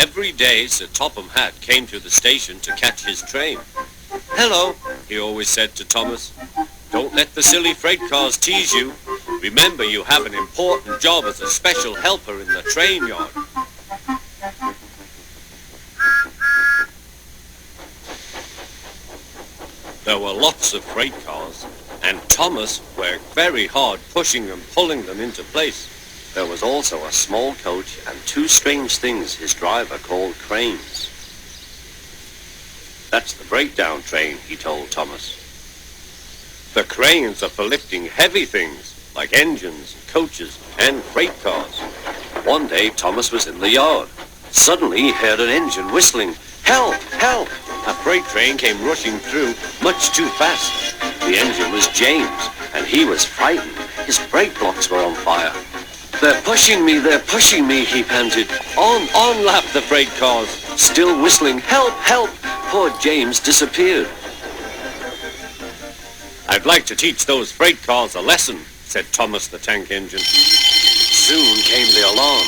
Every day, Sir Topham Hatt came to the station to catch his train. "Hello," he always said to Thomas. "Don't let the silly freight cars tease you. Remember, you have an important job as a special helper in the train yard." There were lots of freight cars, and Thomas worked very hard pushing and pulling them into place. There was also a small coach and two strange things his driver called cranes. "That's the breakdown train," he told Thomas. "The cranes are for lifting heavy things, like engines, coaches, and freight cars." One day, Thomas was in the yard. Suddenly, he heard an engine whistling. "Help! Help!" A freight train came rushing through, much too fast. The engine was James, and he was frightened. His brake blocks were on fire. They're pushing me, he panted. On, laughed the freight cars, still whistling, "Help, help!" Poor James disappeared. "I'd like to teach those freight cars a lesson," said Thomas the tank engine. Soon came the alarm.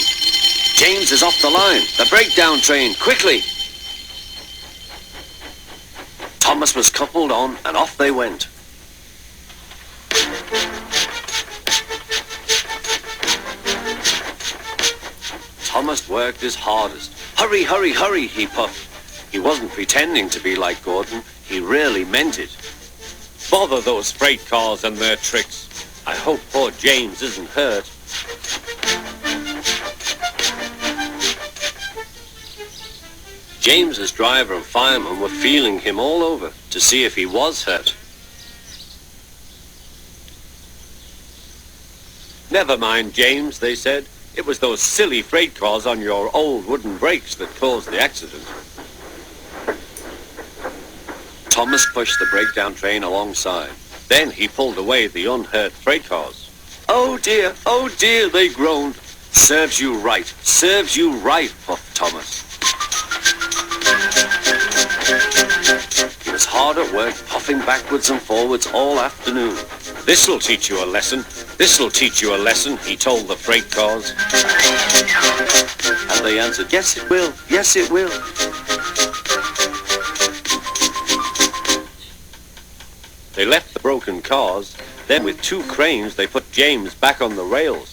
"James is off the line, the breakdown train, quickly!" Thomas was coupled on, and off they went. Thomas worked his hardest. "Hurry, hurry, hurry," he puffed. He wasn't pretending to be like Gordon. He really meant it. "Bother those freight cars and their tricks. I hope poor James isn't hurt." James's driver and fireman were feeling him all over to see if he was hurt. "Never mind, James," they said. "It was those silly freight cars on your old wooden brakes that caused the accident." Thomas pushed the breakdown train alongside. Then he pulled away the unhurt freight cars. Oh dear, they groaned. Serves you right, puffed Thomas. He was hard at work, puffing backwards and forwards all afternoon. "This'll teach you a lesson, he told the freight cars. And they answered, "Yes, it will, yes, it will." They left the broken cars. Then with two cranes, they put James back on the rails.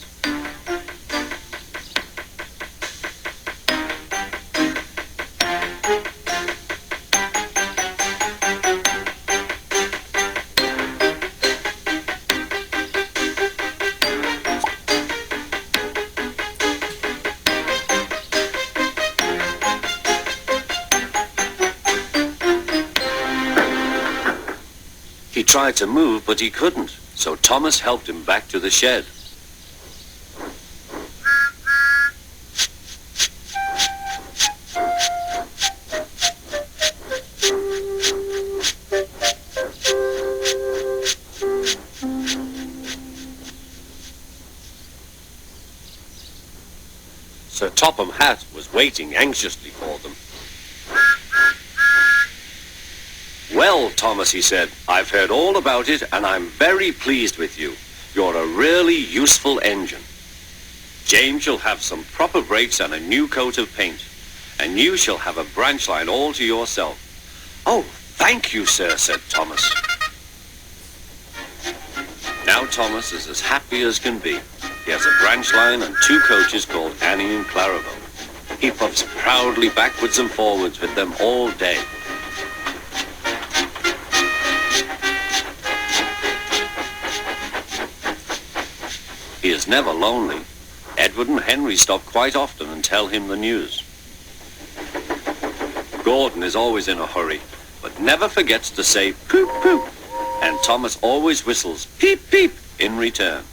He tried to move, but he couldn't, so Thomas helped him back to the shed. Sir Topham Hatt was waiting anxiously for them. "Well, Thomas," he said, "I've heard all about it, and I'm very pleased with you. You're a really useful engine. James shall have some proper brakes and a new coat of paint, and you shall have a branch line all to yourself." "Oh, thank you, sir," said Thomas. Now Thomas is as happy as can be. He has a branch line and two coaches called Annie and Clarabelle. He puffs proudly backwards and forwards with them all day. He is never lonely. Edward and Henry stop quite often and tell him the news. Gordon is always in a hurry, but never forgets to say poop, poop, and Thomas always whistles peep, peep in return.